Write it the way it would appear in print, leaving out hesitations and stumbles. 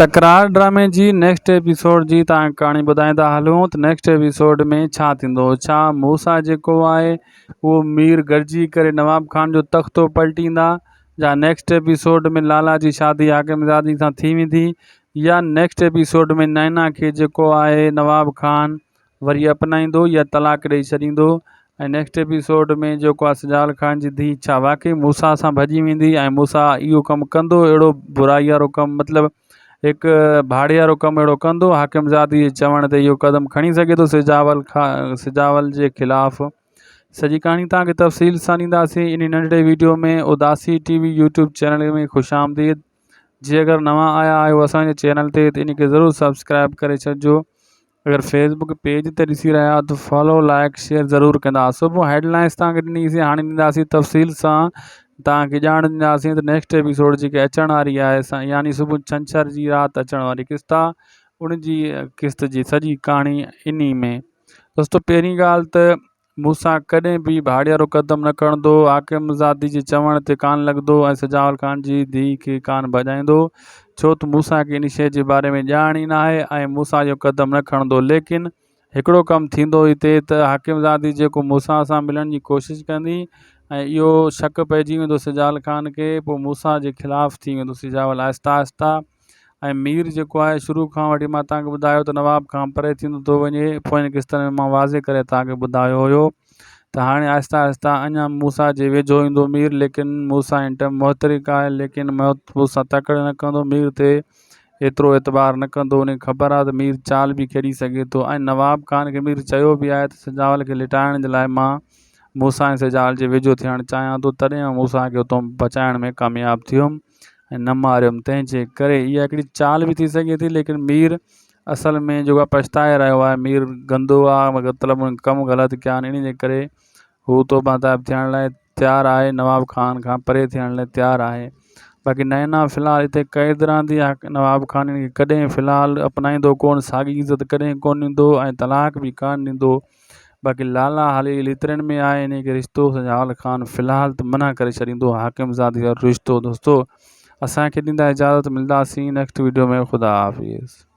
तकरार ड्रामे जी next episode जी तव्हांखे कहाणी ॿुधाईंदा हलूं त नेक्स्ट एपिसोड में छा थींदो। छा मूसा जेको आहे उहो मीर गॾिजी करे नवाब खान जो तख़्तो पलटींदा, या नेक्स्ट एपिसोड में लाला जी शादी हाकिमज़ादी सां थी वेंदी, या नेक्स्ट एपिसोड में नैना खे जेको आहे नवाब खान वरी अपनाईंदो या तलाक ॾेई छॾींदो। ऐं नेक्स्ट एपिसोड में जेको आहे सजाल खान जी धीउ छा वाकई मूसा सां भॼी वेंदी ऐं मूसा इहो कमु कंदो, अहिड़ो बुराई वारो कमु, मतिलबु हिकु भाड़े वारो कमु अहिड़ो कंदो हाकिमज़ादी जे चवण ते इहो क़दम खणी सघे थो सिजावल जे ख़िलाफ़ु। सॼी कहाणी तव्हांखे तफ़सील सां ॾींदासीं इन नंढड़े वीडियो में। उदासी TV यूट्यूब चैनल में ख़ुशि आमदीद। जे अगरि नवां आया आहियो असांजे चैनल ते त इनखे ज़रूरु सब्सक्राइब करे छॾिजो। अगरि फेसबुक पेज ते ॾिसी रहिया आहियो त फॉलो लाइक शेयर ज़रूरु कंदा। सुबुह हेडलाइंस तव्हांखे ॾिनीसीं, हाणे ॾींदासीं तफ़सील सां तव्हांखे ॼाण ॾींदासीं त नेक्स्ट एपिसोड जेके अचण वारी आहे, यानी सुबुह छंछरु जी राति अचण वारी किस्त आहे, उन जी किस्त जी सॼी कहाणी इन्ही में। दोस्तो पहिरीं ॻाल्हि त मूसा कॾहिं बि भाड़े वारो क़दम न खणंदो, हाकिमज़ादी जे चवण ते कान लॻंदो ऐं सजावल खान जी धीउ खे कान भॼाईंदो, छो त मूसा खे इन शइ जे बारे में ॼाण ई न आहे ऐं मूसा जो क़दम न खणंदो। लेकिन हिकिड़ो कमु थींदो हिते त हाकिमज़ादी जेको मूसा सां मिलण जी कोशिशि कंदी ऐं इहो शक पइजी वेंदो सजाल खान खे, पोइ मूसा जे ख़िलाफ़ु थी वेंदो सिजावल आहिस्ता आहिस्ता। ऐं मीर जेको आहे शुरू खां वठी मां तव्हांखे ॿुधायो त नवाब खां परे थींदो थो वञे, पोइ किस्तनि में मां वाज़े करे तव्हांखे ॿुधायो हुयो त हाणे आहिस्ता आहिस्ता अञा मूसा जे वेझो ईंदो मीर। लेकिन मूसा इन टाइम मुहतरिक आहे, लेकिन मूसा तकड़ न कंदो, मीर ते एतिरो एतबार न कंदो। उनखे ख़बर आहे त मीर चाल बि खेॾी सघे थो ऐं नवाब खान खे मीर चयो बि आहे त सजावल खे लिटाइण जे लाइ मां मूसा ऐं सजावल जे वेझो थियणु चाहियां थो, तॾहिं मूसा खे उतां बचाइण में कामयाबु थियुमि ऐं न मारियुमि। तंहिंजे करे इहा हिकिड़ी चाल बि थी सघे थी, लेकिन मीर असल में जेको आहे पछताए रहियो आहे। मीर गंदो आहे, मतिलबु कमु ग़लति कया आहिनि, इन जे करे हू तौबा ताइब थियण लाइ तयारु आहे, नवाब खान खां परे थियण लाइ तयारु आहे। बाक़ी नैना फ़िलहालु हिते क़ैद रहंदी आहे, नवाब खान खे कॾहिं फ़िलहालु अपनाईंदो कोन, साॻी इज़त कॾहिं कोन ॾींदो ऐं तलाक बि कान ॾींदो। बाक़ी लाला हाली लितरनि में आहे, इन खे रिश्तो सजावल खान फ़िलहालु त मना करे छॾींदो हाकिमज़ादी वारो रिश्तो। दोस्तो असांखे ॾींदा इजाज़त, मिलंदासीं नेक्स्ट वीडियो में। ख़ुदा हाफ़िज़।